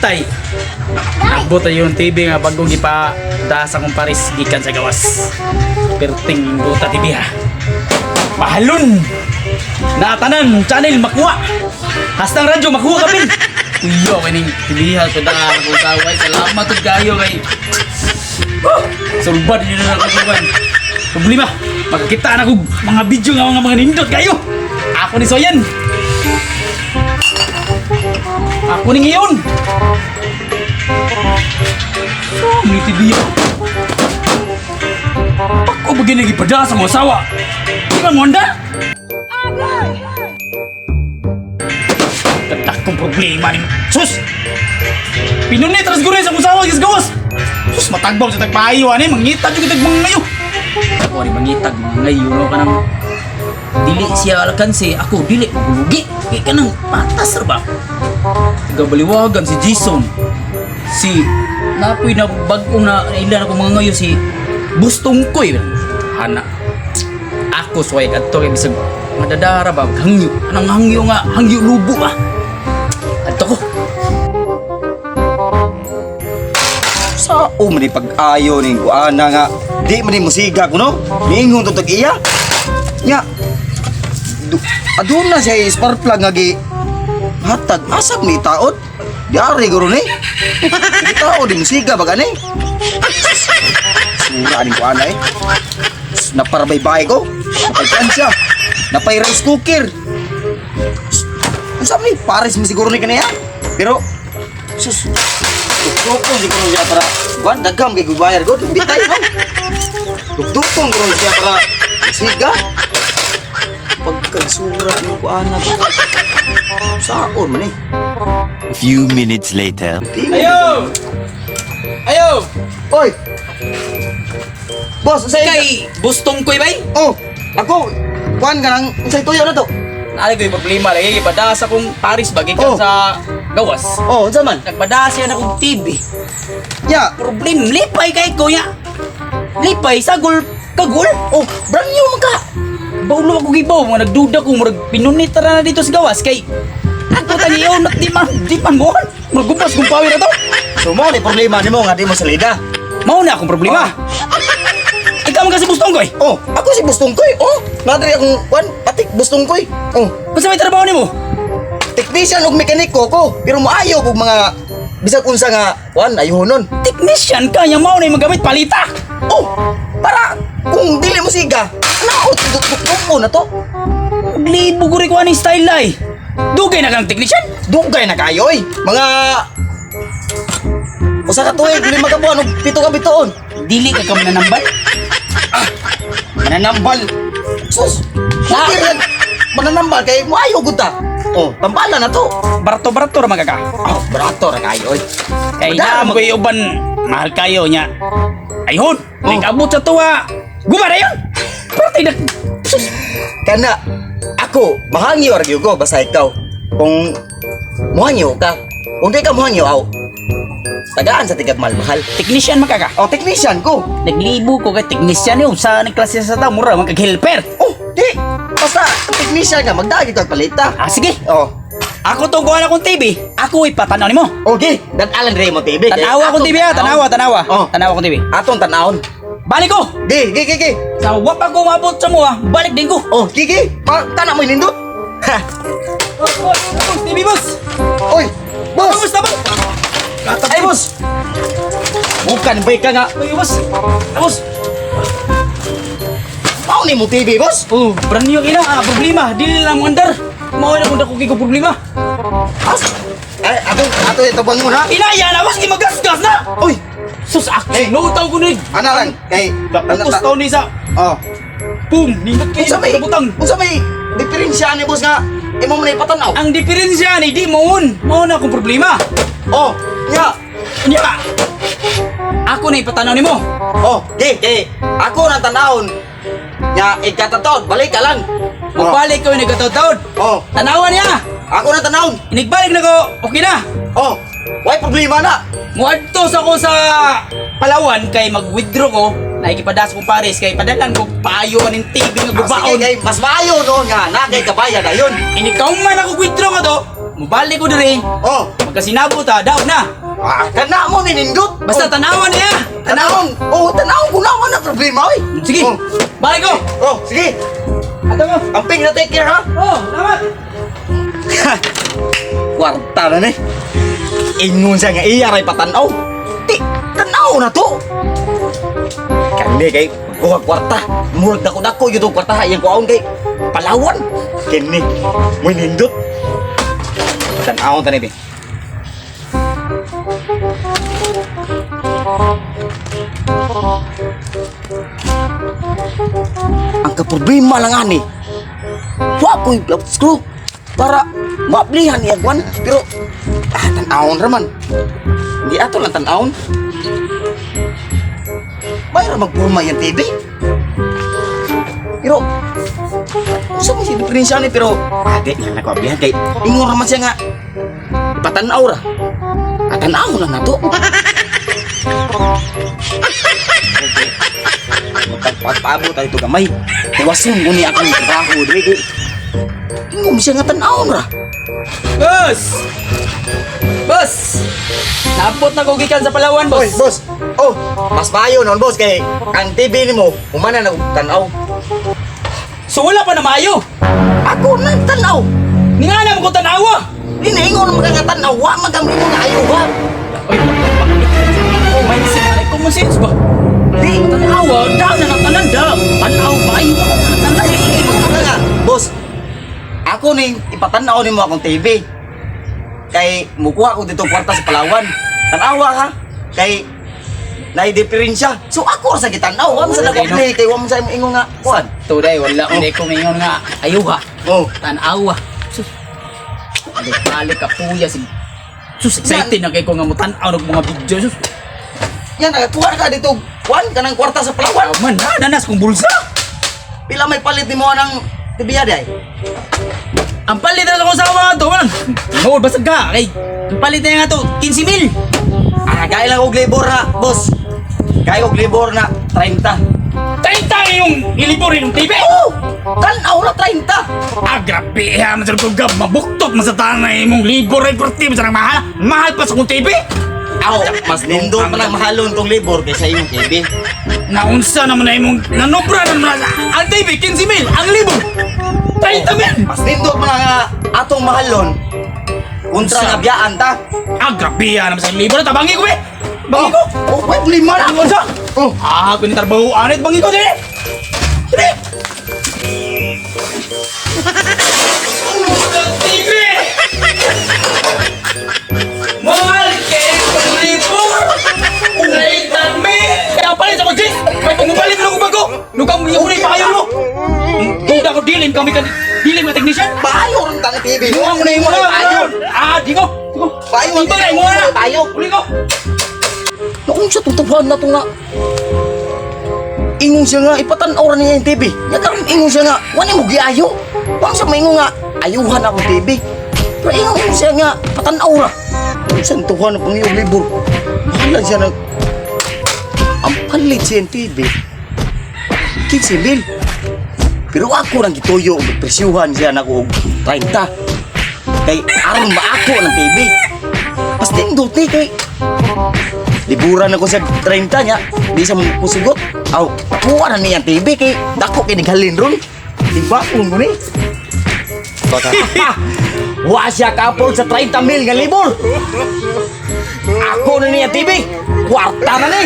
tay. Nagbuta yung TV nga bagong ipadasa kong Paris gikan sa gawas. Perting buta TV ha. Mahalon. Natanan channel makuha. Hastang radyo makuha kapin. Iyo kining TV ha kada akong saway. Salamat ug kayo kay. Sulbad niyo na kaguban. Problema, magkita na kog mga video nga mga nindot kayo. Ako ni Soyan. Ako ni ngayon. May TV yun. Ako ba ginagipadaas sa mga asawa? Di ba mo handa? Tatak kong problema ni Sus! Pinunit ras guro sa mga asawa gisgawas. Sus, matagbaw sa tagpahayo ani, mangitag yung tagmang ngayo. Ako ni mangitag mga ngayo no ka nang dili siya alkansi, ako dili magulugi. Kaya ka nang patas ba? Gabaliwagan si Jason. Si napoy na bagong na ilan ako mga ngayon si Bustong Koy. Hana. Ako suway adto kay bisag madadara ba hangyo. Anong hangyo nga? Hangyo lubo ba? Adto ko. Sao man ni pag-ayo ning kuana nga di man ni musiga kuno niingon to iya nya aduna siya spark plug nga gi hatag asap ni taot diari guro ni di tao di musiga baga ni sura ning kuana naparabay-bay ko napay siya napay rice cooker unsa ni pares mo siguro ni kaniya pero sus dukdukong siguro siya para buwan, dagam kay gubayar ko, bitay mo. Dukdukong siguro siya para siga. Pagkagsura ng kuana. Saon man eh. A few minutes later. Ayo! Ayo! Oy! Boss, usay Kay Bustong Koy bay? Oh, ako, kuan ka nang usay tuyo na to. Naalala ko yung problema lagi ipadasa kong Paris bagay Oh. sa gawas. Oh, unsa man? Nagpadasa yan akong TV. Ya, Problem, lipay kay kuya. Lipay, sagol, kagol. oh, brand new man ka. Baulo ako gibaw, mga nagduda ko, murag pinunit na dito sa gawas kay ako tangiyaw na di man mo. Murag gumpas kong pawin na to. So mo ni problema nimo nga di mo salida. Mao na akong problema. Ikaw man kasi Bustong Koy. Oh, ako si Bustong Koy. Oh, nadri akong kuan, patik Bustong Koy. Oh, Basta may trabaho nimo? technician ug mekaniko ko, pero maayo kog mga bisag unsa nga kuan ayuhonon. Technician ka, yung mao na yung magamit palita. Oh, para kung dili mo siga, naot dukduk ko na to. Libo ko rin ko anong style ay. Dugay na kang technician. Dugay na kayo eh. Mga usa ka tuig, 5 ka buwan ug 7 ka bituon. Dili ka ka mananambal. Mananambal. Sus. Bakit yan? Mananambal kay mo ayo gud ta. Oh, tambala na to. Barato-barato ra magaka. Oh, barato ra kayo eh. Kay Madam, na mo kayo uban mahal kayo nya. Ayhon, nag-abot sa tuwa. Gumara yun. Partay na. Sus. kana ako mahangyo ra gyud ko basta ikaw. Kung mohangyo ka, kung di ka mohangyo aw. Tagaan sa tigab mahal. Technician magaka. Oh, technician ko. Naglibo ko kay technician yun sa nagklase sa tao. Mura magkag-helper. Oh, di. Basta technician ka, magdagi kag palita. Ah, sige. Oh. Ako tong kuha na kong TV. Ako ipatanaw ni mo. Okay, dadalan rin mo TV. Tanawa akong TV ha. Tanawa. Oh. Tanawa akong TV. Atong tanawon. Balik ko. Gi. Sa wapa ko mabot sa mo ha. Balik din ko. Oh, Gigi, tana mo nindot. Ha. TV boss. Oy, boss. Kamusta ba? Ay, boss. Bukan ba ka nga. Uy, boss. Boss. Mao ni mo TV, boss. Oh, brand new ina. Problema. Dili lang mo andar. Mao na kung ko problema. As. Ay, ato ito bang muna. Inaya na, mas magasgas na. Oy, Sus, nutaw ko ni. ana lang. Kay, Tapos taon ni sa. Oh. Boom, nindot kayo Unsa may butang. unsa may diferensya ni boss nga imo man ipatanaw. Ang diferensya ni di moon. Mao na akong problema. Oh, nya. Nya. Ako na ipatanaw nimo. Oh, di. Ako nang tanawon. Nya ikatataon, balik ka lang. Magbalik ko ni nagkataon. Oh, Tanawan niya. ako nang tanawon. Inigbalik na ko. Okay na. Oh, why problema na? Muadtos ako sa Palawan kay mag-withdraw ko. Nakikipadas kong Paris kay padalan ko payo ning TV nga Sige, gubaon. kay mas maayo no nga na kay kabayan ayon. Inikaw man ako withdraw ka to. mubalik ko diri. Oh, Magkasinabot ha, daw na. kana mo ninindot. Basta tanawan niya. tanawon. Oh, tanawon ko naman na problema oy. Sige, Oh, balik ko. oh, sige. Ato mo. Amping na take care ha. Oh, salamat. Kwarta na ni. Ingon siya nga iya ray patanaw. Di, tanaw na to. Kani kay kuha kwarta. Murag dako-dako yung kwarta yang kuhaon kay Palawan. Kini, mo nindot. Tanaw ta ni be. Ang kaproblema lang ani. Wa ko'y block screw para maaplihan niya kwan. Pero, tanawon raman. Hindi ato lang tanawon. Mayroon magpurma yung TV. Pero, gusto mo si diferensya ni pero, di nga nagpaplihan kay ingon raman siya nga. Ipatanaw ra. Tanaw lang na to. Magpagpaabo tayo ito gamay. Iwasun mo ni akong trabaho, Dre. Ingom siya nga tanawon ra. Boss! Boss! Napot na ko gikan sa Palawan, boss. Oy, boss. Oh, mas maayo nun, boss. Kay ang TV ni mo, umana na tanaw. So wala pa na maayo. Ako na tanaw. Ningana mo ko tanawa. Inaingon mo nga tanaw. Wa magamit mo na ayo ba? Oy, oh, may sinanay common sense ba? Di. Tanawa, daw na natanan daw. Tanaw ba? Ayaw ka natanan. Nga, boss. Ako ning ipatanaw ni mo akong TV. Kay mukuha ko dito kwarta sa Palawan. Tanawa ha. Kay naidiferensya. So ako ra sa gitanaw. Wa mo sa nag-play kay wa mo sa ingon nga kuan. Today, wala ko ko ngayon nga. Ayaw ha. Oh. Tanawa. Sus. Balik ka puya si. Sus, excited na kay ko nga mo tanaw ng mga video. Sus. Yan, nagkuha ka dito. Kuan ka ng kwarta sa Palawan. Oh, man, nanas kong bulsa. Pila may palit ni mo ng TV day? Ang palit na ako sa mga to, man. No, basta ka. Kay, ang palit na nga to, 15,000. Gaya lang og labor na, boss. Gaya og labor na 30. 30 yung iliburin ng TV. Oh! Tanaw na 30. Ah, grabe ha, man sa tugab, mabuktok man sa tanay mong libor ay porti, man sa mahal. Mahal pa sa kong TV. Aw, mas nindot pa lang mahalon tong labor kaysa imong TV. Naunsa naman na imong nanobra naman na ang TV, 15,000, ang libor. 30,000. Mas nindot pa lang nga atong mahalon. Kontra nga biyaan ta. Ah, grabe ha, naman sa libor. Tabangi ko eh. Bangi ko. Oh, wait, lima na. Ano sa? Oh, Ah, kung nitarbaho anit, bangi ko din. Dili. TV! Mahal kayo ng libor! Naitami! Kaya palit ako, Jess! May pumupalit na ako bago! Lukang muli pa kayo mo! Kung ako dilim kami kan dilim na technician! payo ron tang TV. Inuha mo na yung mga payo. Ah, di ko! Payo Di ba na yung mga payo. Uli ko! Kung siya tutubuhan na to nga. Ingon siya nga ipatanaw ra niya yung TV. Ya karon ingon siya nga wala mo giayo. Wang sa maingon nga ayuhan ako TV. Pero ingon siya nga patanaw ra. Santuhan na pang iyong libur. Bahala siya ng ang palit siya yung TV. 15,000. Pero ako nang gituyo og presyuhan siya na ko og 30. Kay aron ba ako ng TV. Mas tindot ni kay liburan ako sa 30 niya. Di sa mo sugot. Aw, kuha na niya TV kay dako kay naghalin ron. Diba kung mo ni? Wa siya kapol sa 30,000 nga libur. Ako na niya TV. Kwarta na ni.